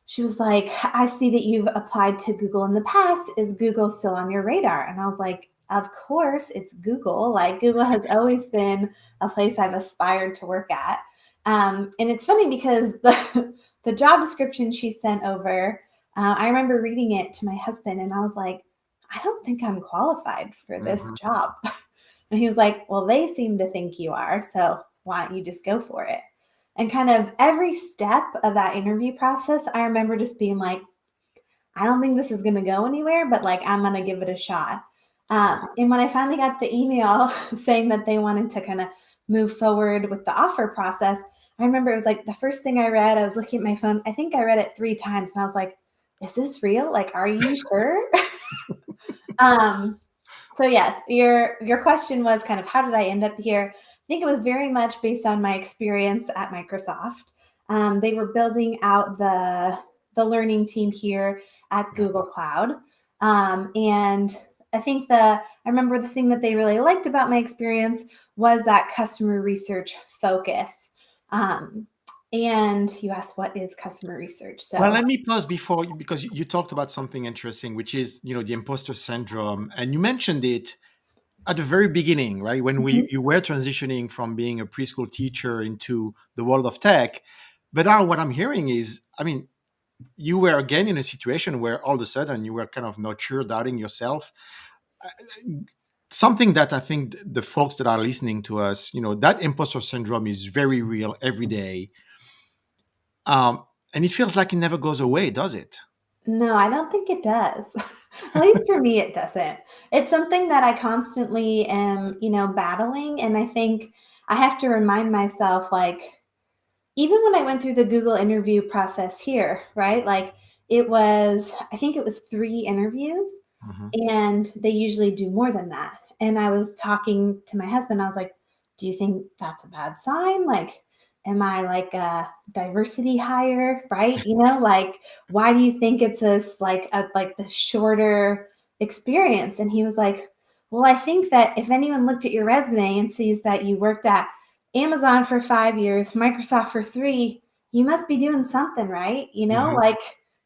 She was like, I see that you've applied to Google in the past. Is Google still on your radar? And I was like, of course, it's Google. Like, Google has always been a place I've aspired to work at. And it's funny because the job description she sent over, I remember reading it to my husband, and I was like, I don't think I'm qualified for this Mhm. job. And he was like, well, they seem to think you are. So why don't you just go for it? And kind of every step of that interview process, I remember just being like, I don't think this is going to go anywhere, but like, I'm going to give it a shot. And when I finally got the email saying that they wanted to kind of move forward with the offer process, I remember it was like the first thing I read, I was looking at my phone. I think I read it 3 times, and I was like, is this real? Like, are you sure? um, so yes, your question was kind of how did I end up here? I think it was very much based on my experience at Microsoft. They were building out the learning team here at Yeah. Google Cloud, and I think I remember the thing that they really liked about my experience was that customer research focus. Um, and you asked what is customer research? Well, So. let me pause before because you talked about something interesting, which is the imposter syndrome, and you mentioned it at the very beginning, right? When we Mhm. you were transitioning from being a preschool teacher into the world of tech. But now what I'm hearing is, I mean, you were again in a situation where all of a sudden you were kind of not sure, doubting yourself. Something that I think the folks that are listening to us, that imposter syndrome is very real every day. And it feels like it never goes away, does it? No, I don't think it does. At least for me, it doesn't. It's something that I constantly am, battling. And I think I have to remind myself, like, even when I went through the Google interview process here, right? Like, I think it was 3 interviews, Mhm. and they usually do more than that. And I was talking to my husband. I was like, do you think that's a bad sign? Like, am I like a diversity hire, right? Like, why do you think it's this like the shorter experience? And he was like, well, I think that if anyone looked at your resume and sees that you worked at Amazon for 5 years, Microsoft for 3, you must be doing something right. Mhm. Like,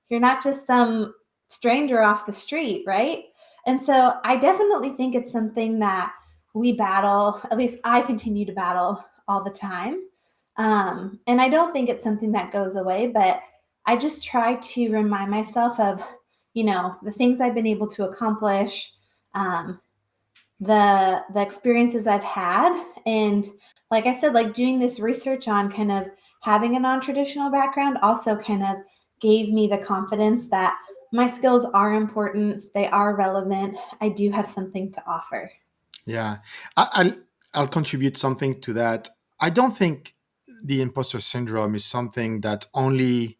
you're not just some stranger off the street, right? And so I definitely think it's something that we battle, at least I continue to battle all the time. And I don't think it's something that goes away, but I just try to remind myself of, the things I've been able to accomplish, um, the experiences I've had, and like I said, like doing this research on kind of having a non-traditional background also kind of gave me the confidence that my skills are important, they are relevant, I do have something to offer. Yeah, I'll contribute something to that. I don't think the imposter syndrome is something that only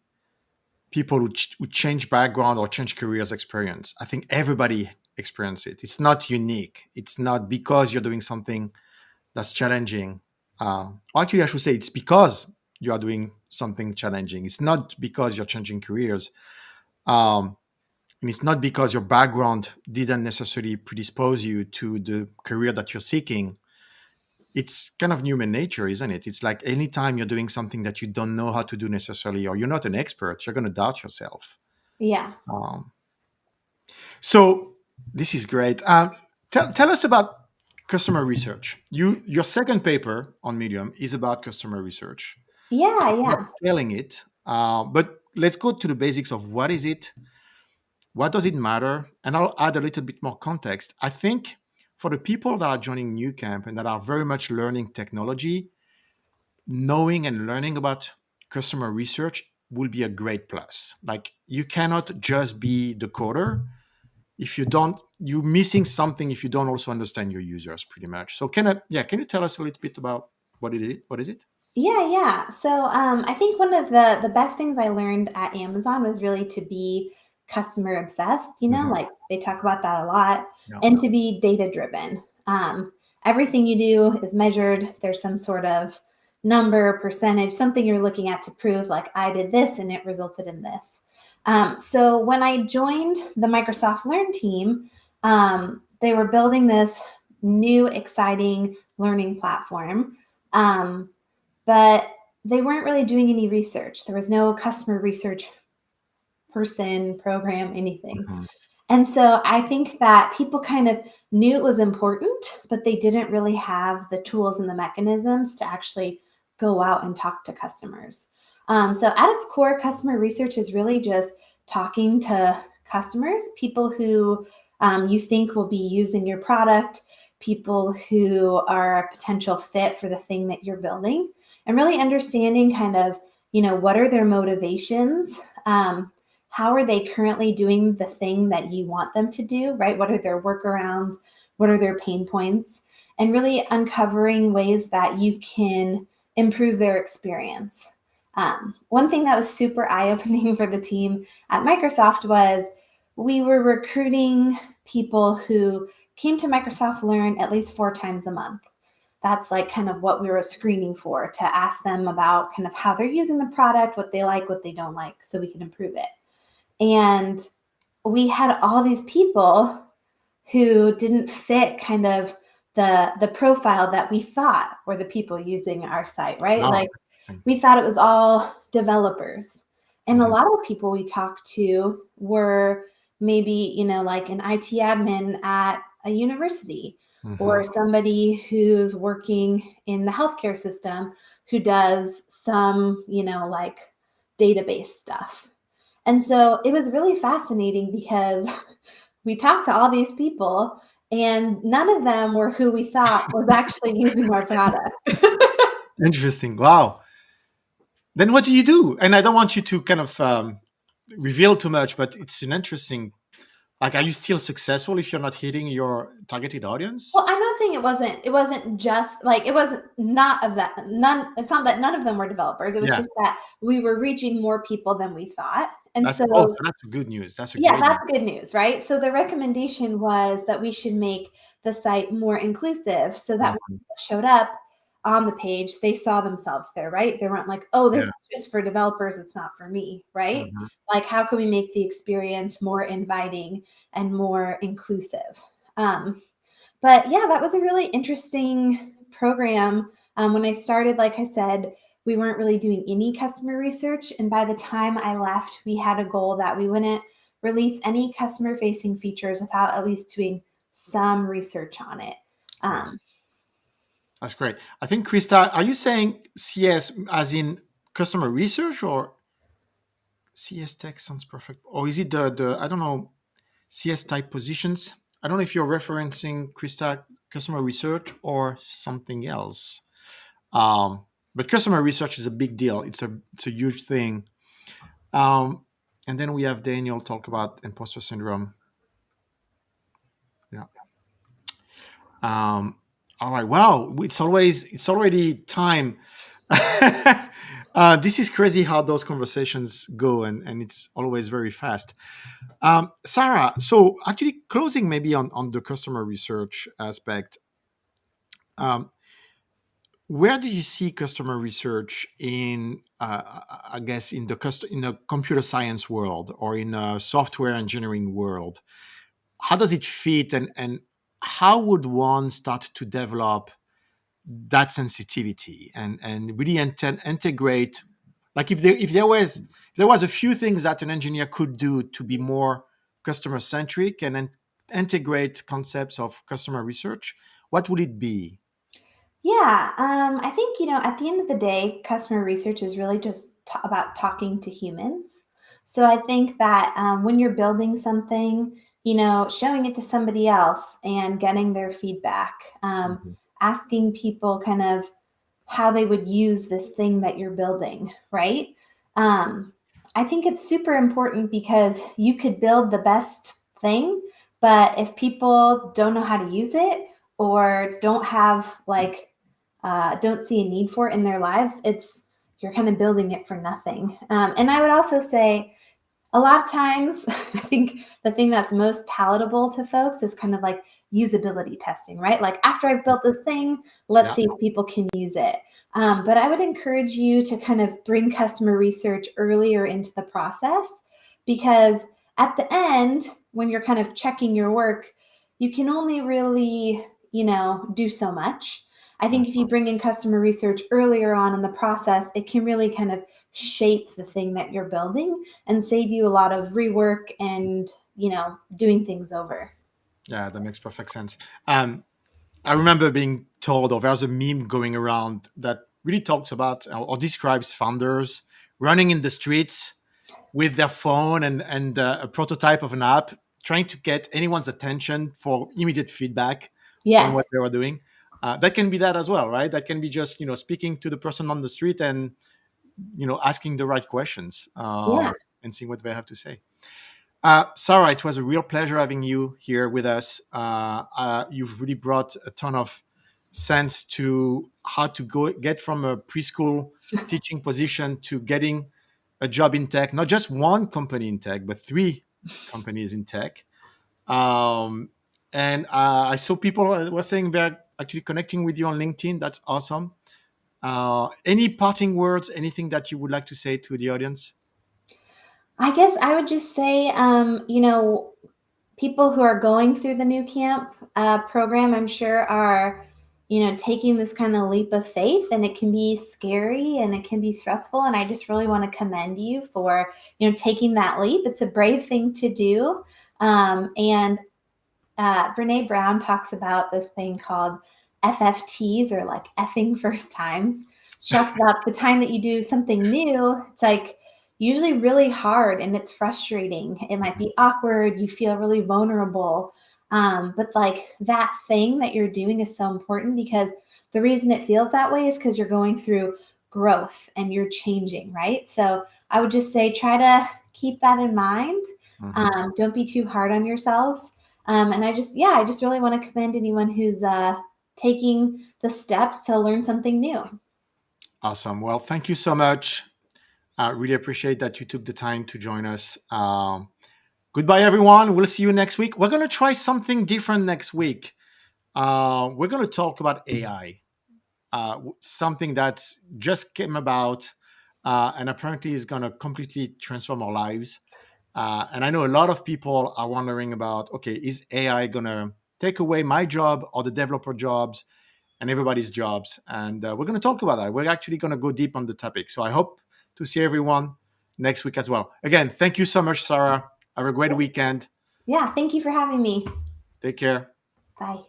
people who change background or change careers experience. I think everybody experience it. It's not unique. It's not because you're doing something that's challenging. Or actually, I should say it's because you are doing something challenging. It's not because you're changing careers. Um, and it's not because your background didn't necessarily predispose you to the career that you're seeking. it's kind of human nature, isn't it? It's like anytime you're doing something that you don't know how to do necessarily, or you're not an expert, you're going to doubt yourself. Yeah. Um, so this is great. Tell us about customer research. Your second paper on Medium is about customer research. Yeah, You're yeah. failing it, but let's go to the basics of what is it, what does it matter, and I'll add a little bit more context. I think for the people that are joining Nucamp and that are very much learning technology, knowing and learning about customer research will be a great plus. Like you cannot just be the coder if you don't, you're missing something if you don't also understand your users pretty much. So can you tell us a little bit about what it is? What is it? Yeah, yeah. So I think one of the best things I learned at Amazon was really to be customer obsessed. Mhm. Like they talk about that a lot, Yeah. and to be data driven. Everything you do is measured. There's some sort of number, percentage, something you're looking at to prove, like I did this and it resulted in this. So when I joined the Microsoft Learn team, they were building this new, exciting learning platform. Um, but they weren't really doing any research. There was no customer research person, program, anything. Mhm. And so I think that people kind of knew it was important, but they didn't really have the tools and the mechanisms to actually go out and talk to customers. So at its core, customer research is really just talking to customers, people who you think will be using your product, people who are a potential fit for the thing that you're building, and really understanding kind of, what are their motivations? How are they currently doing the thing that you want them to do, right? What are their workarounds? What are their pain points? And really uncovering ways that you can improve their experience. One thing that was super eye opening for the team at Microsoft was we were recruiting people who came to Microsoft Learn at least 4 times a month. That's like kind of what we were screening for, to ask them about kind of how they're using the product, what they like, what they don't like, so we can improve it. And we had all these people who didn't fit kind of the profile that we thought were the people using our site, right? Wow. Like we thought it was all developers. And a Mhm. lot of people we talked to were maybe, like an IT admin at a university, or Mhm. somebody who's working in the healthcare system who does some, like database stuff. And so it was really fascinating because we talked to all these people and none of them were who we thought was actually using our product. Interesting. Wow. Then what do you do? And I don't want you to kind of reveal too much, but it's an interesting. Like, are you still successful if you're not hitting your targeted audience? Well, I'm not saying it wasn't just like it wasn't not of that none it's not that none of them were developers. It was Yeah, just that we were reaching more people than we thought. And that's oh, so so that's good news. That's a yeah, great news. that's good news, right? So the recommendation was that we should make the site more inclusive so that when Mhm. people showed up on the page, they saw themselves there, right? They weren't like, oh, this Yeah. is just for developers, it's not for me, right? Mhm. Like, how can we make the experience more inviting and more inclusive? But yeah, that was a really interesting program. When I started, like I said, we weren't really doing any customer research. And by the time I left, we had a goal that we wouldn't release any customer facing features without at least doing some research on it. Wow, Um, that's great. I think Krista, are you saying CS as in customer research or CS tech sounds perfect, or is it the I don't know CS type positions? I don't know if you're referencing Krista customer research or something else. Um, but customer research is a big deal. It's a huge thing. Um, and then we have Daniel talk about imposter syndrome. Yeah. All right. Wow. It's already time. This is crazy how those conversations go, and it's always very fast. Sarah, so actually closing maybe on the customer research aspect. Um, where do you see customer research in, I guess, in in the computer science world or in a software engineering world? How does it fit, and how would one start to develop that sensitivity and really integrate. Like if there was a few things that an engineer could do to be more customer centric and integrate concepts of customer research, what would it be? Yeah, I think, at the end of the day, customer research is really just about talking to humans. So I think that when you're building something, showing it to somebody else and getting their feedback, Mhm. asking people kind of how they would use this thing that you're building, right? Um, I think it's super important because you could build the best thing, but if people don't know how to use it or don't have don't see a need for it in their lives, you're kind of building it for nothing. And I would also say a lot of times, I think the thing that's most palatable to folks is kind of like usability testing, right? Like after I've built this thing, let's Yeah. see if people can use it. But I would encourage you to kind of bring customer research earlier into the process because at the end, when you're kind of checking your work, you can only really, do so much. I think if you bring in customer research earlier on in the process, it can really kind of shape the thing that you're building and save you a lot of rework and doing things over. Yeah, that makes perfect sense. I remember being told, or there's a meme going around that really talks about or describes founders running in the streets with their phone and a prototype of an app, trying to get anyone's attention for immediate feedback on Yes. what they were doing. That can be that as well, right? That can be just speaking to the person on the street and asking the right questions Yeah. and seeing what they have to say. Sarah, it was a real pleasure having you here with us. You've really brought a ton of sense to how to go get from a preschool teaching position to getting a job in tech, not just one company in tech, but three companies in tech. Um, and I saw people were saying they're actually connecting with you on LinkedIn. That's awesome. Any parting words, anything that you would like to say to the audience? I guess I would just say, people who are going through the Nucamp program, I'm sure are, taking this kind of leap of faith, and it can be scary and it can be stressful. And I just really want to commend you for, taking that leap. It's a brave thing to do. And Brene Brown talks about this thing called FFTs, or like effing first times. She talks about the time that you do something new, it's like usually really hard and it's frustrating. It might be awkward, you feel really vulnerable. But like that thing that you're doing is so important because the reason it feels that way is because you're going through growth and you're changing, right? So I would just say try to keep that in mind. Mhm. Don't be too hard on yourselves. And I just really want to commend anyone who's taking the steps to learn something new. Awesome. Well, thank you so much. I really appreciate that you took the time to join us. Goodbye, everyone. We'll see you next week. We're going to try something different next week. We're going to talk about AI, something that just came about and apparently is going to completely transform our lives. And I know a lot of people are wondering about, okay, is AI going to take away my job or the developer jobs and everybody's jobs? And we're going to talk about that. We're actually going to go deep on the topic. So I hope to see everyone next week as well. Again, thank you so much, Sarah. Have a great weekend. Yeah, thank you for having me. Take care. Bye.